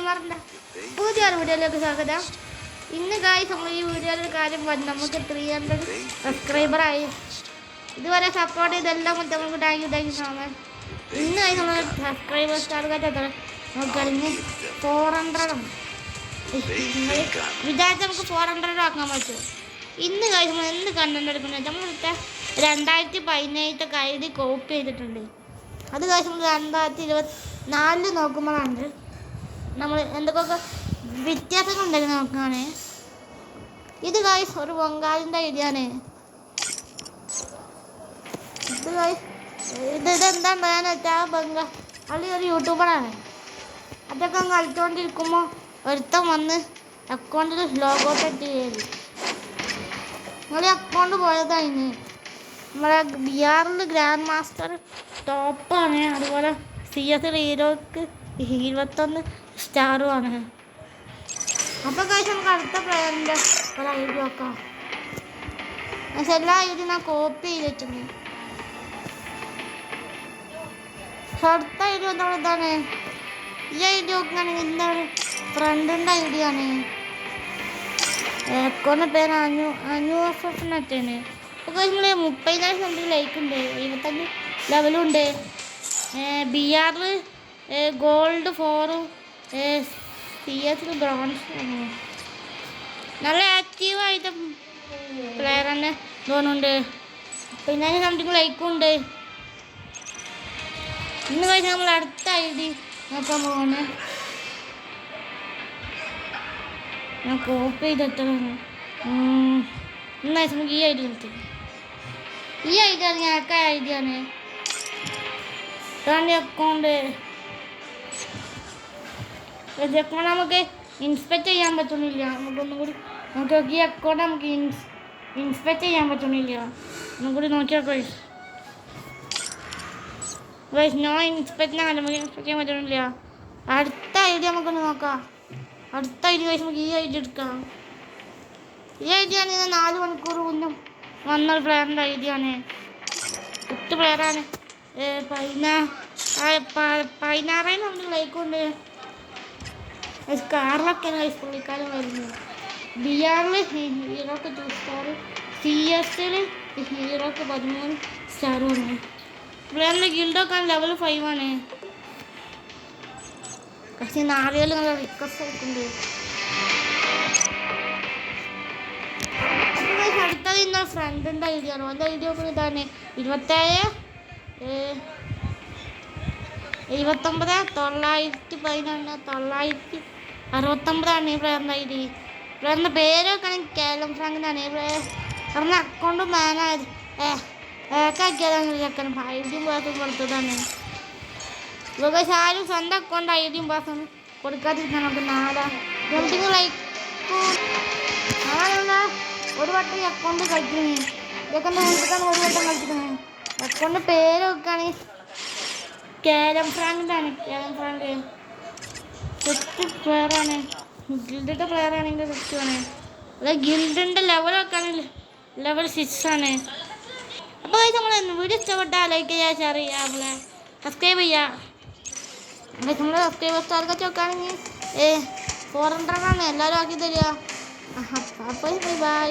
ഗെയിമറിൻ്റെ പുതിയൊരു വീഡിയോയിലേക്ക് സ്വാഗതം. ഇന്ന് ഗായ്സ് നമ്മൾ ഈ വീഡിയോയിൽ കാര്യം പറഞ്ഞു, നമുക്ക് 300 സബ്സ്ക്രൈബറായി. ഇതുവരെ സപ്പോർട്ട് ചെയ്തെല്ലാം നമുക്ക് താങ്ക് യു സോ മച്ച്. ഇന്ന് ഗായ്സ് നമ്മൾ സബ്സ്ക്രൈബേഴ്സ് ടാർഗറ്റ് എത്ര നോക്കുകയാണെങ്കിൽ 400 ആണ്. നിങ്ങൾ വിചാരിച്ചാൽ നമുക്ക് 400 ആക്കാൻ പറ്റും. ഇന്ന് ഗായ്സ് നമ്മൾ എന്ത് കണ്ടന്റ് എടുക്കുന്നത്, നമ്മളിത്തെ 2017 കൈതി കോപ്പി ചെയ്തിട്ടുണ്ട്. അത് ഗായ്സ് നമ്മൾ 2024 നോക്കുമ്പോഴാണ് നമ്മൾ എന്തൊക്കെ വ്യത്യാസങ്ങൾ ഉണ്ടെങ്കിൽ നോക്കുകയാണ്. ഇത് ഗായ്സ് ഒരു ബംഗാളിൻ്റെ ഐഡിയാണ്. ഇത് ഗായ്സ് ഇതെന്താണെന്ന് വെച്ചാൽ ബംഗാളി ഒരു യൂട്യൂബറാണ്. അതൊക്കെ കളിച്ചുകൊണ്ടിരിക്കുമ്പോൾ ഒരുത്തം വന്ന് അക്കൗണ്ടിൽ ലോഗൗട്ട് ചെയ്ത് നിങ്ങൾ അക്കൗണ്ട് പോയതാണ്. നമ്മളെ ബിആറിൽ ഗ്രാൻഡ് മാസ്റ്റർ ടോപ്പാണ്. അതുപോലെ CS ഹീറോക്ക് 21 സ്റ്റാറുമാണ്. അപ്പോൾ കാശ് നമുക്ക് അടുത്ത പ്ലെയറിൻ്റെ ഒരു ഐഡി നോക്കാം. പക്ഷെ എല്ലാ ഐഡി ഞാൻ കോപ്പി ചെയ്തിട്ടുണ്ട്. പക്ഷെ അടുത്ത ഐഡി വന്നപ്പോൾ എന്താണ്, ഈ ഐഡി നോക്കുകയാണെങ്കിൽ എന്താണ് ഫ്രണ്ടിൻ്റെ ഐഡിയാണ്. അക്കൗണ്ട് പേര് അനുഫിനാണ്. അപ്പോൾ നമ്മൾ 30,000 സംതിങ് ലൈക്ക് ഉണ്ട്, 75 ലെവലുണ്ട്. BR ഗോൾഡ് 4 CS ബ്രോൺസ് ആണ്. നല്ല ആക്റ്റീവായിട്ട് പ്ലെയർ തന്നെ തോന്നുന്നുണ്ട്. 30,000 സംതിങ് ലൈക്കും ഉണ്ട്. ഇന്ന് കഴിഞ്ഞാൽ നമ്മൾ അടുത്ത ഐഡി നോക്കാൻ പോവാണ്. ഞാൻ കോപ്പി ചെയ്തിട്ടാണ്. ഇന്നായി നമുക്ക് ഈ ഐഡി എടുത്തു. ഈ ഐഡി ആണ് ഞങ്ങൾക്ക് ഐഡിയ ആണ്. അക്കൗണ്ട് അക്കൗണ്ട് നമുക്ക് ഇൻസ്പെക്ട് ചെയ്യാൻ പറ്റുന്നില്ല. നമുക്കൊന്നും കൂടി നോക്കി നോക്കി. ഈ അക്കൗണ്ട് നമുക്ക് ഇൻസ്പെക്ട് ചെയ്യാൻ പറ്റുന്നില്ല. ഒന്നും കൂടി നോക്കിയാൽ ഗൈസ് നോ ഇൻസ്പെക്ട് ചെയ്യാൻ പറ്റുന്നില്ല. അടുത്ത ഐഡിയ നമുക്കൊന്ന് നോക്കാം. അടുത്ത ഐഡിയ ഗൈസ് നമുക്ക് ഈ ഐഡിയ എടുക്കാം. ഈ ഐഡിയ ആണ് 4 മണിക്കൂർ മുന്നും വന്നൊരു പ്ലെയറിൻ്റെ ഐഡിയ ആണ്. 8 പ്ലെയറാണ്. 16 നമുക്ക് ലൈക്കുണ്ട്. കാറിലൊക്കെയാണ് ഗൈസ് പുള്ളിക്കാരൻ വരുന്നത്. BRൽ ഹീറോക്ക് 2 സ്റ്റാർ, CSൽ ഹീറോക്ക് 13 സ്റ്റാറുമാണ്. പ്ലെയറിൻ്റെ ഗിൽഡൊക്കെ ലെവൽ 5 ആണ്. പക്ഷേ 4 നല്ല റിക്വസ്റ്റ് ആയിട്ടുണ്ട്. അടുത്തത് ഇന്നലെ ഫ്രണ്ടിൻ്റെ ഐഡിയ ആണ്. അതിൻ്റെ ഐഡിയ ഒക്കെ ഇതാണ് 27 969 ഈ പ്ലെയറിൻ്റെ ഐഡി. പ്ലെയറിൻ്റെ പേരൊക്കെ ആണെങ്കിൽ കേലം ഫ്രാങ്കിനാണ്. പ്ലെയറിൻ്റെ അക്കൗണ്ട് മാനായത് ഏക്കാക്കിയതാണ്. ചെക്കൻ ഐഡിയും പാസും കൊടുത്തതാണ്. ഇതൊക്കെ ആരും സ്വന്തം അക്കൗണ്ട് ഐഡിയും പാസും കൊടുക്കാതിരിക്കാൻ നമുക്ക് 4 സംതിങ് ലൈക്കും. ഒരു വട്ടം ഈ അക്കൗണ്ട് കളിക്കുന്നത്. ഇതൊക്കെ മുൻപത്താണ് ഒരു വട്ടം കളിക്കുന്നത്. അക്കൗണ്ട് പേരൊക്കെ ആണെങ്കിൽ കേലം ഫ്രാങ്കിൻ്റെ കേലം ഫ്രാങ്ക് സെറ്റ് പ്ലെയറാണ്. ഗിൽഡിൻ്റെ പ്ലെയർ ആണെങ്കിൽ സെറ്റാണ്. അതായത് ഗിൽഡിൻ്റെ ലെവലൊക്കെ ആണെങ്കിൽ ലെവൽ 6 ആണ്. അപ്പോൾ നമ്മൾ വീഡിയോ ഇഷ്ടപ്പെട്ടാൽ ലൈക്ക് ചെയ്യുക, ഷെയർ ചെയ്യുക, നമ്മളെ സബ്സ്ക്രൈബ് ചെയ്യുക. നമ്മൾ സബ്സ്ക്രൈബേഴ്സ് ടാർഗറ്റ് നോക്കുകയാണെങ്കിൽ 400 ആണ്. എല്ലാവരും ആക്കി തരിക. അപ്പോൾ ബൈ.